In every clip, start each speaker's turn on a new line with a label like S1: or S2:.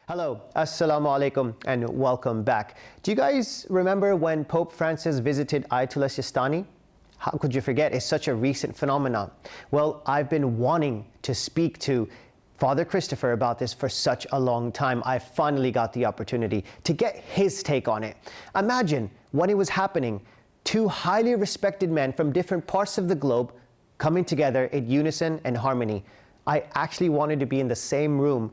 S1: Hello, assalamu alaikum, and welcome back. Do you guys remember when Pope Francis visited Ayatollah Sistani? How could you forget? It's such a recent phenomenon. Well, I've been wanting to speak to Father Christopher about this for such a long time. I finally got the opportunity to get his take on it. Imagine when it was happening, two highly respected men from different parts of the globe coming together in unison and harmony. I actually wanted to be in the same room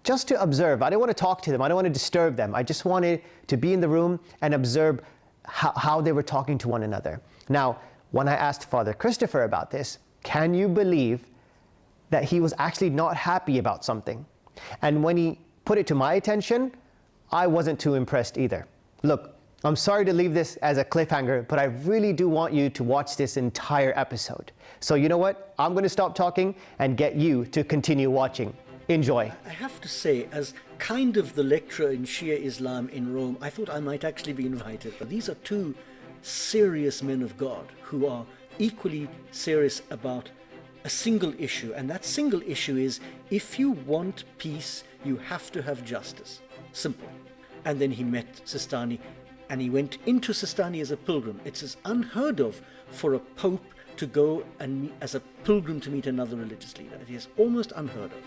S1: just to observe. I didn't want to talk to them. I don't want to disturb them. I just wanted to be in the room and observe how they were talking to one another. Now, when I asked Father Christopher about this, can you believe that he was actually not happy about something? And when he put it to my attention, I wasn't too impressed either. Look, I'm sorry to leave this as a cliffhanger, but I really do want you to watch this entire episode. So you know what? I'm going to stop talking and get you to continue watching. Enjoy.
S2: I have to say, as kind of the lecturer in Shia Islam in Rome, I thought I might actually be invited. But these are two serious men of God who are equally serious about a single issue. And that single issue is, if you want peace, you have to have justice. Simple. And then he met Sistani, and he went into Sistani as a pilgrim. It's as unheard of for a pope to go and meet, as a pilgrim to meet another religious leader. It is almost unheard of.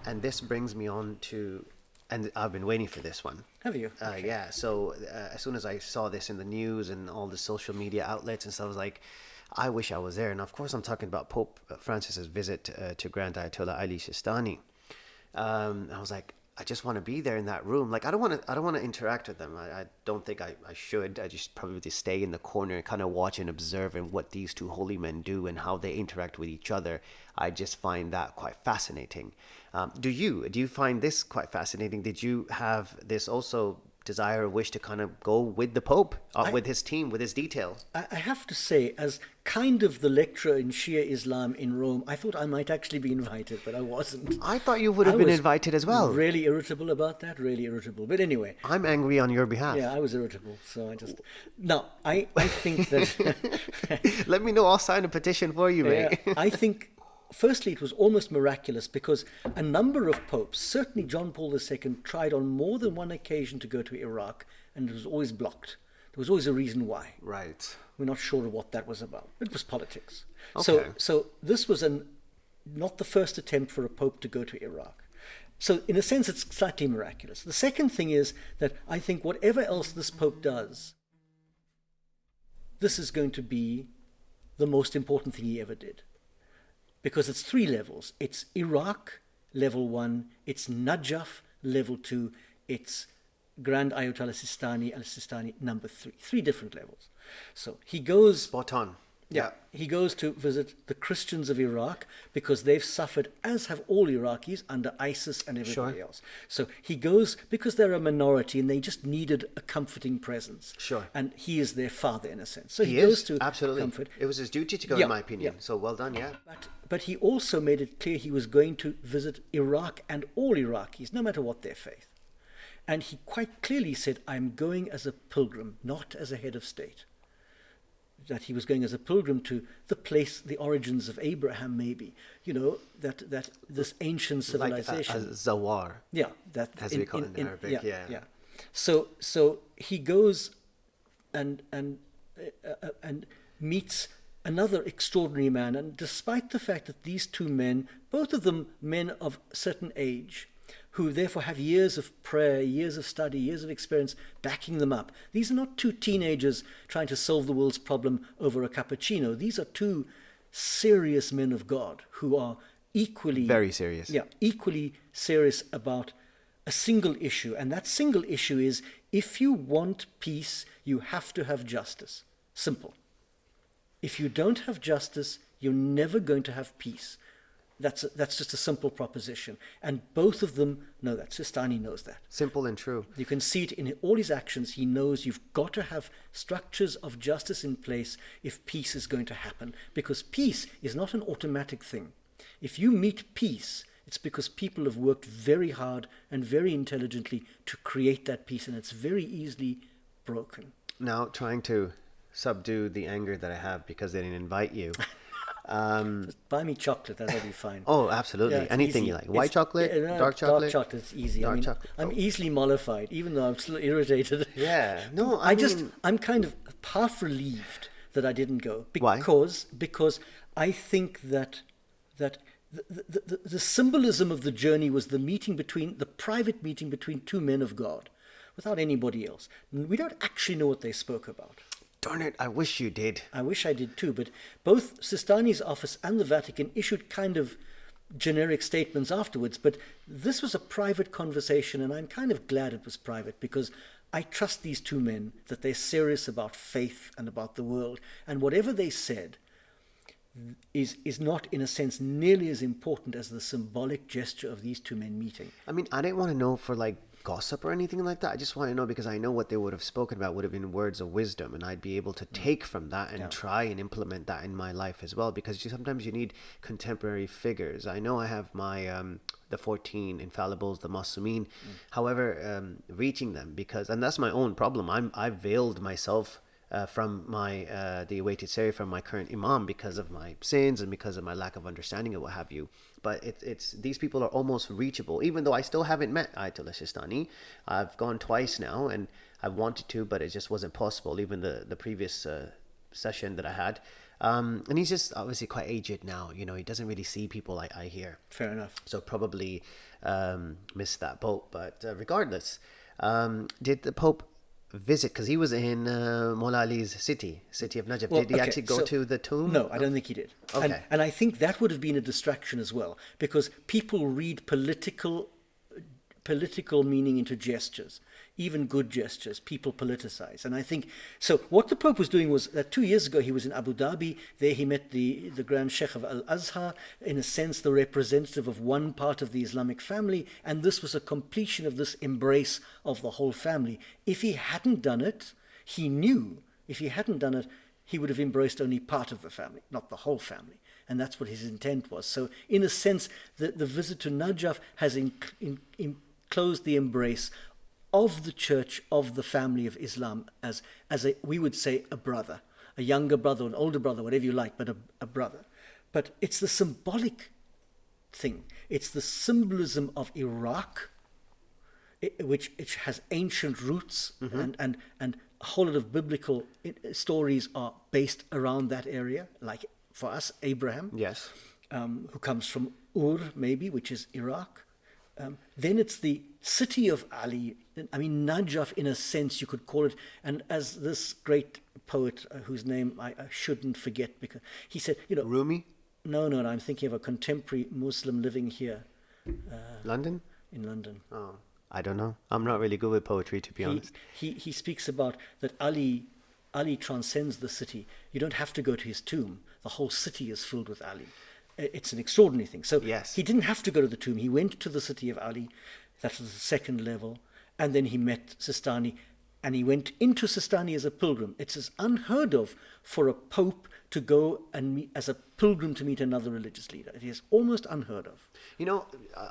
S1: And this brings me on to, and I've been waiting for this one.
S2: Have you? Okay.
S1: Yeah, so as soon as I saw this in the news and all the social media outlets and stuff, I was like, I wish I was there. And of course, I'm talking about Pope Francis's visit to Grand Ayatollah Ali Sistani. I was like, I just want to be there in that room. Like, I don't want to interact with them. I don't think I should. I just probably just stay in the corner and kind of watch and observe and what these two holy men do and how they interact with each other. I just find that quite fascinating. Do you find this quite fascinating? Did you have this also desire or wish to kind of go with the Pope, with his team, with his detail?
S2: I have to say, as kind of the lecturer in Shia Islam in Rome, I thought I might actually be invited, but I wasn't.
S1: I thought you would have been invited as well.
S2: Really irritable about that, really irritable. But anyway.
S1: I'm angry on your behalf.
S2: Yeah, I was irritable, so I just... No, I think that...
S1: Let me know, I'll sign a petition for you, mate.
S2: Yeah, I think... Firstly, it was almost miraculous because a number of popes, certainly John Paul II, tried on more than one occasion to go to Iraq, and it was always blocked. There was always a reason why.
S1: Right.
S2: We're not sure of what that was about. It was politics.
S1: Okay.
S2: So this was not the first attempt for a pope to go to Iraq. So in a sense, it's slightly miraculous. The second thing is that I think whatever else this pope does, this is going to be the most important thing he ever did. Because it's three levels. It's Iraq, level 1. It's Najaf, level 2. It's Grand Ayatollah Sistani, number 3. 3 different levels. So he goes...
S1: Spot on.
S2: Yeah. He goes to visit the Christians of Iraq because they've suffered, as have all Iraqis, under ISIS and everybody else. So he goes because they're a minority and they just needed a comforting presence.
S1: Sure.
S2: And he is their father in a sense. So he
S1: is,
S2: goes to
S1: absolutely.
S2: comfort.
S1: It was his duty to go, in my opinion. So well done, yeah.
S2: But he also made it clear he was going to visit Iraq and all Iraqis, no matter what their faith. And he quite clearly said, I'm going as a pilgrim, not as a head of state. That he was going as a pilgrim to the place, the origins of Abraham, maybe. You know, that this ancient civilization.
S1: Like a zawar.
S2: Yeah.
S1: As we call it in Arabic, yeah.
S2: So he goes and meets another extraordinary man. And despite the fact that these two men, both of them men of certain age, who therefore have years of prayer, years of study, years of experience backing them up. These are not two teenagers trying to solve the world's problem over a cappuccino. These are two serious men of God who are equally...
S1: Very serious.
S2: Yeah, equally serious about a single issue. And that single issue is, if you want peace, you have to have justice. Simple. If you don't have justice, you're never going to have peace. That's just a simple proposition. And both of them know that. Sistani knows that.
S1: Simple and true.
S2: You can see it in all his actions. He knows you've got to have structures of justice in place if peace is going to happen. Because peace is not an automatic thing. If you meet peace, it's because people have worked very hard and very intelligently to create that peace, and it's very easily broken.
S1: Now, trying to subdue the anger that I have because they didn't invite you.
S2: Just buy me chocolate, that'll be fine.
S1: Oh, absolutely.
S2: Yeah,
S1: Anything
S2: easy.
S1: you like. White chocolate, dark chocolate?
S2: Dark chocolate's easy.
S1: Dark chocolate.
S2: I'm easily mollified, even though I'm still irritated.
S1: Yeah. No,
S2: I'm kind of half relieved that I didn't go.
S1: Why?
S2: Because I think that the symbolism of the journey was the private meeting between two men of God, without anybody else. We don't actually know what they spoke about.
S1: Darn it, I wish you did.
S2: I wish I did too, but both Sistani's office and the Vatican issued kind of generic statements afterwards, but this was a private conversation, and I'm kind of glad it was private, because I trust these two men, that they're serious about faith and about the world, and whatever they said is not, in a sense, nearly as important as the symbolic gesture of these two men meeting.
S1: I mean, I didn't want to know for like gossip or anything like that. I just want to know because I know what they would have spoken about would have been words of wisdom, and I'd be able to take from that and try and implement that in my life as well, because sometimes you need contemporary figures. I know I have my the 14 infallibles, the Masumin. However, reaching them, because, and that's my own problem, I've veiled myself from my the awaited Sari, from my current imam, because of my sins and because of my lack of understanding and what have you. But it's these people are almost reachable, even though I still haven't met Ayatollah Sistani. I've gone twice now, and I wanted to, but it just wasn't possible, even the previous session that I had. And he's just obviously quite aged now, you know, he doesn't really see people like I hear. Fair enough. So probably missed that boat. But regardless, did the Pope visit, because he was in Mola Ali's city of Najaf. Did he actually go to the tomb?
S2: No, I don't think he did.
S1: Okay.
S2: And I think that would have been a distraction as well, because people read political meaning into gestures, even good gestures. People politicize, and I think so. What the Pope was doing was that 2 years ago he was in Abu Dhabi. There he met the Grand Sheikh of Al Azhar, in a sense the representative of one part of the Islamic family, and this was a completion of this embrace of the whole family. If he hadn't done it, he knew if he hadn't done it, he would have embraced only part of the family, not the whole family. And that's what his intent was. So in a sense, the visit to Najaf has enclosed the embrace of the church, of the family of Islam, as we would say, a brother, a younger brother, an older brother, whatever you like, but a brother. But it's the symbolic thing. It's the symbolism of Iraq, which has ancient roots, and a whole lot of biblical stories are based around that area, like for us, Abraham,
S1: yes,
S2: who comes from Ur, maybe, which is Iraq. Then it's the city of Ali. I mean, Najaf, in a sense, you could call it. And as this great poet, whose name I shouldn't forget, because he said, you know,
S1: Rumi?
S2: No, I'm thinking of a contemporary Muslim living here.
S1: London?
S2: In London.
S1: Oh, I don't know. I'm not really good with poetry, to be honest.
S2: He speaks about that Ali transcends the city. You don't have to go to his tomb. The whole city is filled with Ali. It's an extraordinary thing. So
S1: yes,
S2: he didn't have to go to the tomb. He went to the city of Ali. That was the second level. And then he met Sistani, and he went into Sistani as a pilgrim. It's as unheard of for a pope to go and meet, as a pilgrim, to meet another religious leader. It is almost unheard of.
S1: You know,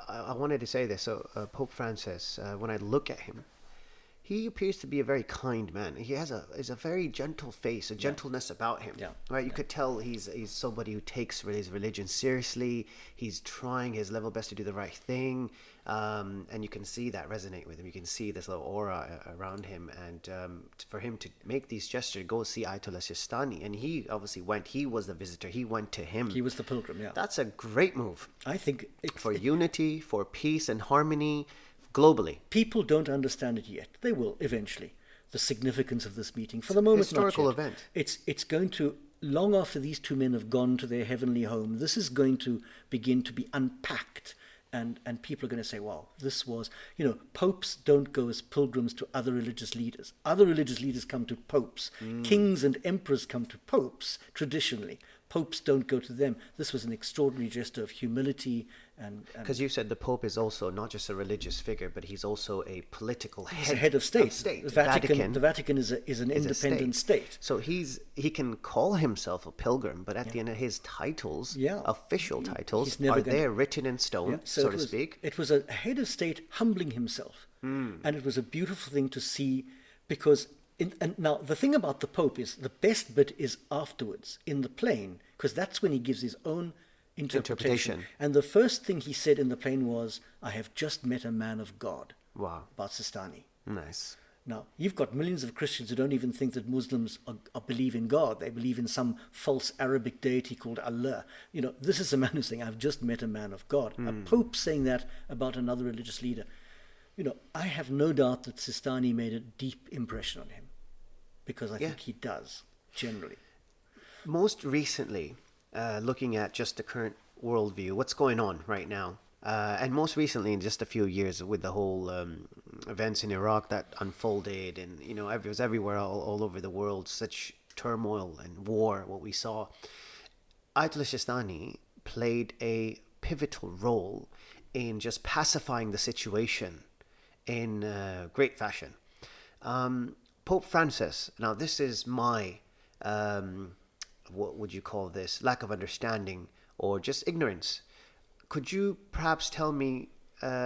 S1: I wanted to say this. So Pope Francis, when I look at him, he appears to be a very kind man. He has a very gentle face, a gentleness about him. Yeah. Right? You could tell he's somebody who takes his religion seriously. He's trying his level best to do the right thing. And you can see that resonate with him. You can see this little aura around him. And for him to make these gestures, go see Ayatollah Sistani. And he obviously went. He was the visitor. He went to him.
S2: He was the pilgrim, yeah.
S1: That's a great move.
S2: I think
S1: for unity, for peace and harmony, globally.
S2: People don't understand it yet. They will eventually. The significance of this meeting. For the moment,
S1: historical
S2: not yet.
S1: Event.
S2: It's going to, long after these two men have gone to their heavenly home, this is going to begin to be unpacked. And people are going to say, wow, this was, you know, popes don't go as pilgrims to other religious leaders. Other religious leaders come to popes. Kings and emperors come to popes, traditionally. popes don't go to them. This was an extraordinary gesture of humility and
S1: Because you said the Pope is also not just a religious figure, but he's also a political
S2: he's a head of state. The Vatican is an independent state.
S1: So he can call himself a pilgrim, but at the end of his titles, official titles, are there written in stone, so to speak.
S2: It was a head of state humbling himself. And it was a beautiful thing to see, because and now the thing about the Pope is the best bit is afterwards in the plane, because that's when he gives his own interpretation. And the first thing he said in the plane was, "I have just met a man of God."
S1: Wow.
S2: About Sistani.
S1: Nice.
S2: Now, you've got millions of Christians who don't even think that Muslims believe in God. They believe in some false Arabic deity called Allah. This is a man who's saying, "I've just met a man of God." A Pope saying that about another religious leader. I have no doubt that Sistani made a deep impression on him, because I think he does, generally.
S1: Most recently, looking at just the current worldview, what's going on right now, and most recently in just a few years with the whole events in Iraq that unfolded, and it was everywhere, all over the world, such turmoil and war, what we saw. Ayatollah Sistani played a pivotal role in just pacifying the situation in great fashion. Pope Francis, now this is my, what would you call this, lack of understanding or just ignorance. Could you perhaps tell me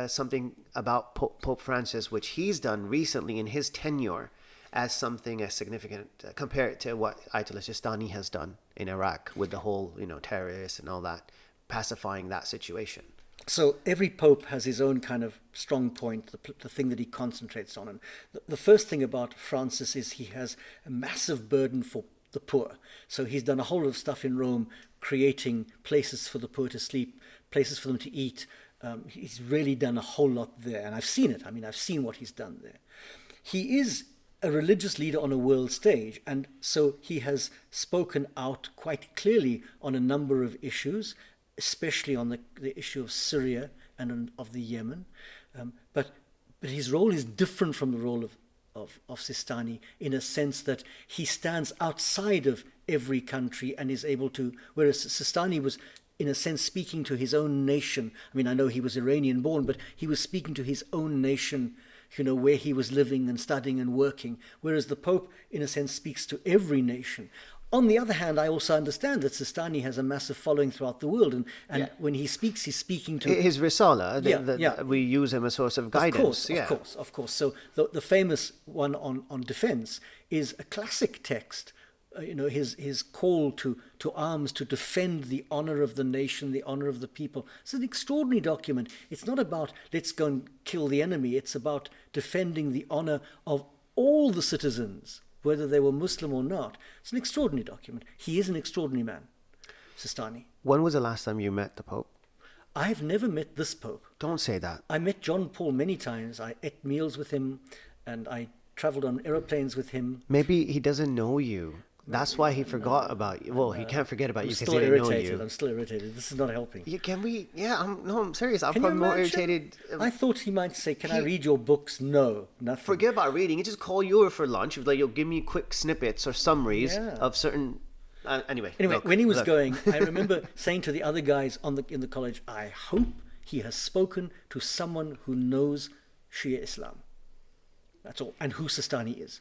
S1: something about Pope Francis, which he's done recently in his tenure, as something as significant compared to what Ayatollah Sistani has done in Iraq with the whole, terrorists and all that, pacifying that situation?
S2: So every pope has his own kind of strong point, the thing that he concentrates on. And the first thing about Francis is he has a massive burden for the poor. So he's done a whole lot of stuff in Rome, creating places for the poor to sleep, places for them to eat. He's really done a whole lot there. And I've seen it. I've seen what he's done there. He is a religious leader on a world stage. And so he has spoken out quite clearly on a number of issues, especially on the issue of Syria and of the Yemen. But his role is different from the role of Sistani, in a sense that he stands outside of every country and is able to, whereas Sistani was, in a sense, speaking to his own nation. I know he was Iranian born, but he was speaking to his own nation, where he was living and studying and working, whereas the Pope, in a sense, speaks to every nation. On the other hand, I also understand that Sistani has a massive following throughout the world, and when he speaks, he's speaking to
S1: his Risala. We use him as a source of guidance.
S2: Of course. So the famous one on defense is a classic text. His call to arms to defend the honor of the nation, the honor of the people. It's an extraordinary document. It's not about let's go and kill the enemy. It's about defending the honor of all the citizens, whether they were Muslim or not. It's an extraordinary document. He is an extraordinary man, Sistani.
S1: When was the last time you met the Pope?
S2: I've never met this Pope.
S1: Don't say that.
S2: I met John Paul many times. I ate meals with him, and I traveled on aeroplanes with him.
S1: Maybe he doesn't know you. That's why he forgot about you. Well, he can't forget about you because he didn't know you.
S2: I'm still irritated. This is not helping.
S1: I'm serious. I'm probably more irritated.
S2: I thought he might say, can I read your books? No, nothing.
S1: Forget about reading. He just call you over for lunch. He was like, you'll give me quick snippets or summaries of certain... Anyway,
S2: when he was going, I remember saying to the other guys in the college, I hope he has spoken to someone who knows Shia Islam. That's all. And who Sistani is.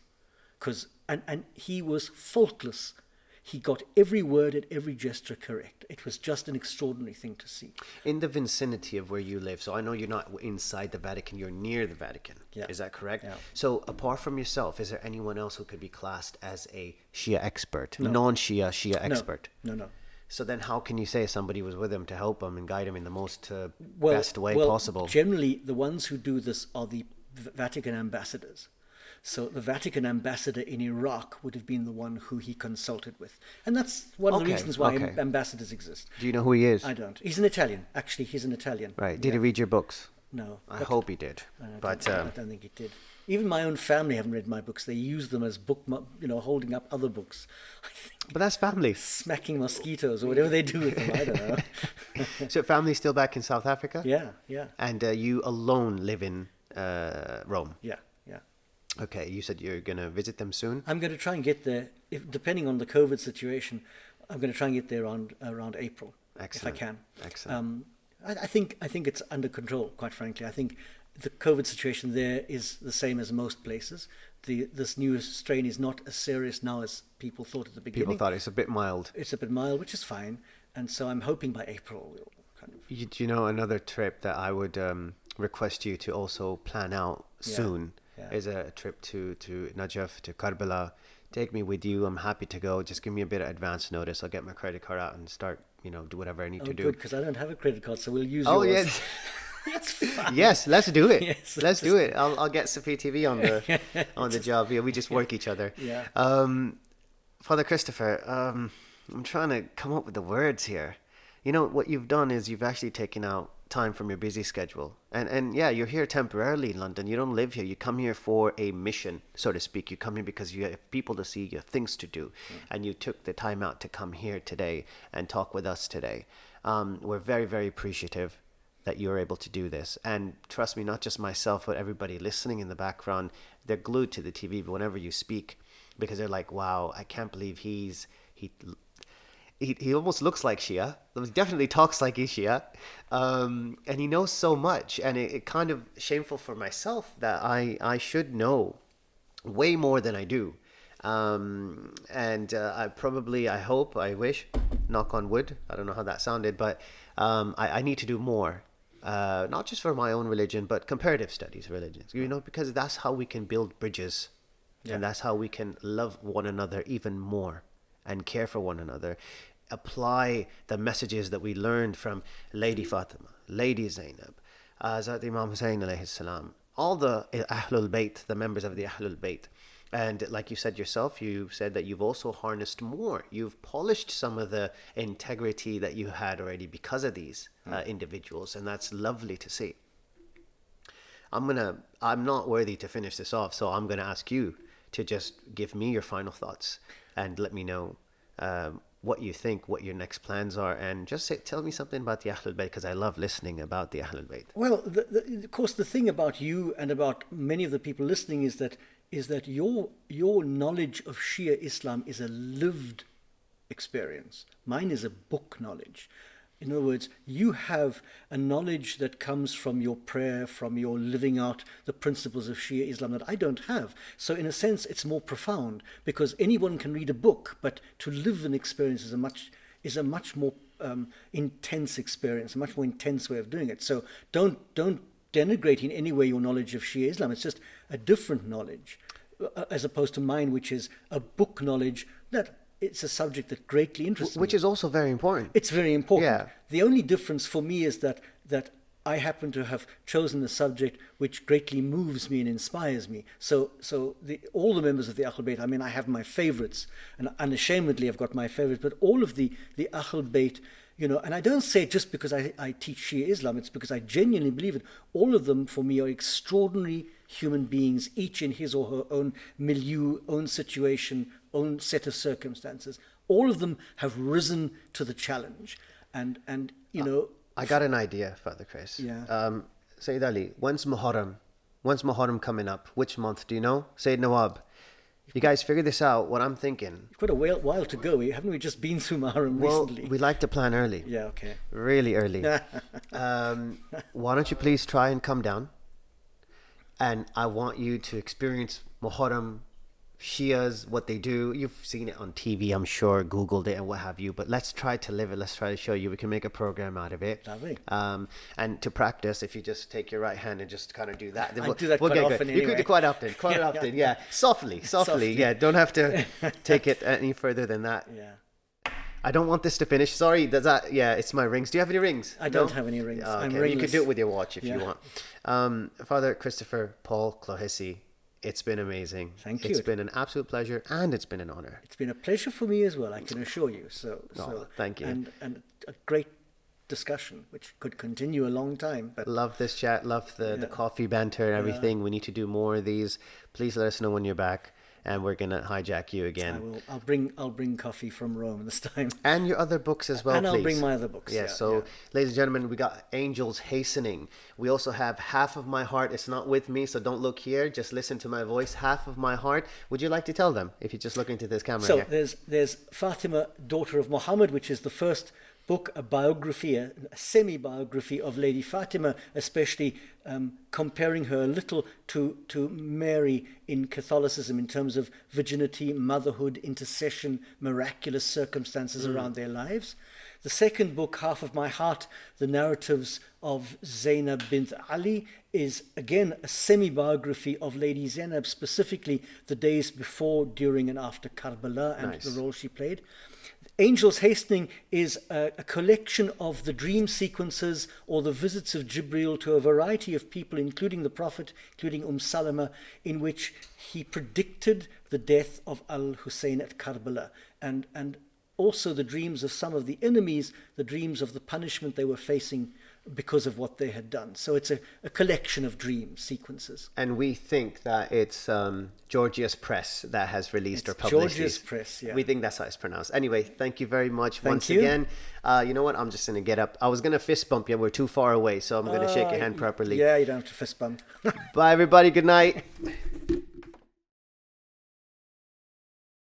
S2: And he was faultless. He got every word and every gesture correct. It was just an extraordinary thing to see.
S1: In the vicinity of where you live, so I know you're not inside the Vatican, you're near the Vatican.
S2: Yeah.
S1: Is that correct?
S2: Yeah.
S1: So apart from yourself, is there anyone else who could be classed as a Shia expert, non-Shia expert?
S2: No.
S1: So then how can you say somebody was with him to help him and guide him in the most best way possible?
S2: Generally, the ones who do this are the Vatican ambassadors. So the Vatican ambassador in Iraq would have been the one who he consulted with. And that's one of the reasons why ambassadors exist.
S1: Do you know who he is?
S2: I don't. He's an Italian. Actually, he's an Italian.
S1: Right. Did he read your books?
S2: No.
S1: I hope he did.
S2: I don't think he did. Even my own family haven't read my books. They use them as holding up other books.
S1: But that's family.
S2: Smacking mosquitoes or whatever they do with them. I don't know.
S1: So family's still back in South Africa?
S2: Yeah.
S1: And you alone live in Rome?
S2: Yeah.
S1: Okay, you said you're going to visit them soon?
S2: I'm going to try and get there, depending on the COVID situation. I'm going to try and get there around April,
S1: Excellent.
S2: if I can.
S1: Excellent.
S2: I think it's under control, quite frankly. I think the COVID situation there is the same as most places. This new strain is not as serious now as people thought at the beginning.
S1: People thought it's a bit mild.
S2: It's a bit mild, which is fine. And so I'm hoping by April we'll kind of...
S1: You know, another trip that I would request you to also plan out soon is a trip to Najaf, to Karbala. Take me with you. I'm happy to go. Just give me a bit of advance notice. I'll get my credit card out and start, do whatever I need to do.
S2: Good, because I don't have a credit card, so we'll use yours.
S1: Oh, yes.
S2: That's fine.
S1: Yes, let's do it.
S2: Yes,
S1: let's do it. I'll get Safi TV on the job. Yeah, we just work each other.
S2: Yeah.
S1: Father Christopher, I'm trying to come up with the words here. What you've done is you've actually taken out time from your busy schedule. And yeah, you're here temporarily in London. You don't live here. You come here for a mission, so to speak. You come here because you have people to see, you have things to do. And you took the time out to come here today and talk with us today. We're very, very appreciative that you're able to do this. And trust me, not just myself, but everybody listening in the background, they're glued to the TV whenever you speak, because they're like, wow, I can't believe he almost looks like Shia. He definitely talks like he's Shia. And he knows so much. And it kind of shameful for myself that I should know way more than I do. I hope, I wish, knock on wood, I don't know how that sounded, but I need to do more. Not just for my own religion, but comparative studies religions, because that's how we can build bridges. And that's how we can love one another even more and care for one another. Apply the messages that we learned from Lady Fatima, Lady Zainab, Hazrat Imam Hussain alayhi salam, all the Ahlul Bayt, the members of the Ahlul Bayt. And like you said yourself, you said that you've also harnessed more. You've polished some of the integrity that you had already because of these individuals. And that's lovely to see. I'm not worthy to finish this off, so I'm going to ask you to just give me your final thoughts and let me know what you think, what your next plans are, and just tell me something about the Ahlul Bayt, because I love listening about the Ahlul Bayt.
S2: Well, of course, the thing about you and about many of the people listening is that your knowledge of Shia Islam is a lived experience. Mine is a book knowledge. In other words, you have a knowledge that comes from your prayer, from your living out the principles of Shia Islam that I don't have. So in a sense, it's more profound, because anyone can read a book, but to live an experience is a much more intense experience, a much more intense way of doing it. So don't denigrate in any way your knowledge of Shia Islam. It's just a different knowledge, as opposed to mine, which is a book knowledge that it's a subject that greatly interests me.
S1: Which is also very important.
S2: It's very important.
S1: Yeah.
S2: The only difference for me is that I happen to have chosen a subject which greatly moves me and inspires me. So all the members of the Ahlul Bayt, I have my favorites, and unashamedly I've got my favorites, but all of the Ahlul Bayt, and I don't say it just because I teach Shia Islam, it's because I genuinely believe it. All of them for me are extraordinary human beings, each in his or her own milieu, own situation, own set of circumstances. All of them have risen to the challenge. And
S1: I got an idea, Father Chris.
S2: Yeah.
S1: Sayyid Ali, when's Muharram coming up? Which month, do you know? Sayyid Nawab, you guys figure this out, what I'm thinking.
S2: You've got a while to go. Haven't we just been through Muharram recently?
S1: Well, we like to plan early.
S2: Yeah, okay.
S1: Really early. Why don't you please try and come down? And I want you to experience Muharram, Shias, what they do. You've seen it on TV, I'm sure, Googled it and what have you. But let's try to live it. Let's try to show you. We can make a program out of it.
S2: Lovely.
S1: And to practice, if you just take your right hand and just kind of do that.
S2: I do that quite often anyway.
S1: You could do quite often, yeah. Softly. Yeah, don't have to take it any further than that.
S2: Yeah.
S1: I don't want this to finish. Sorry, it's my rings. Do you have any rings?
S2: I don't have any rings.
S1: Oh, okay.
S2: I'm ringless.
S1: You could do it with your watch if you want. Father Christopher Paul Clohessy, it's been amazing.
S2: Thank you.
S1: It's been an absolute pleasure, and it's been an honor.
S2: It's been a pleasure for me as well, I can assure you. So
S1: thank you.
S2: And a great discussion, which could continue a long time. But
S1: love this chat, love the coffee banter and everything. We need to do more of these. Please let us know when you're back. and we're going to hijack you again.
S2: I'll bring coffee from Rome this time.
S1: And your other books as well,
S2: and
S1: please.
S2: I'll bring my other books.
S1: Yeah, ladies and gentlemen, we got Angels Hastening. We also have Half of My Heart. It's not with me, so don't look here. Just listen to my voice. Half of My Heart. Would you like to tell them, if you just look into this camera here?
S2: So there's Fatima, daughter of Muhammad, which is the first book, a biography, a semi-biography of Lady Fatima, especially comparing her a little to Mary in Catholicism in terms of virginity, motherhood, intercession, miraculous circumstances around their lives. The second book, Half of My Heart, the narratives of Zainab bint Ali, is again a semi-biography of Lady Zainab, specifically the days before, during and after Karbala and the role she played. Angels Hastening is a collection of the dream sequences or the visits of Jibril to a variety of people, including the Prophet, including Salama, in which he predicted the death of Al-Hussein at Karbala, and also the dreams of some of the enemies, the dreams of the punishment they were facing because of what they had done. So it's a collection of dream sequences.
S1: And we think that it's Georgia's Press that has released or published
S2: Georgia's
S1: these.
S2: Press, yeah.
S1: We think that's how it's pronounced. Anyway, thank you very much once again. You know what? I'm just going to get up. I was going to fist bump you. We're too far away, so I'm going to shake your hand properly.
S2: Yeah, you don't have to fist bump.
S1: Bye, everybody. Good night.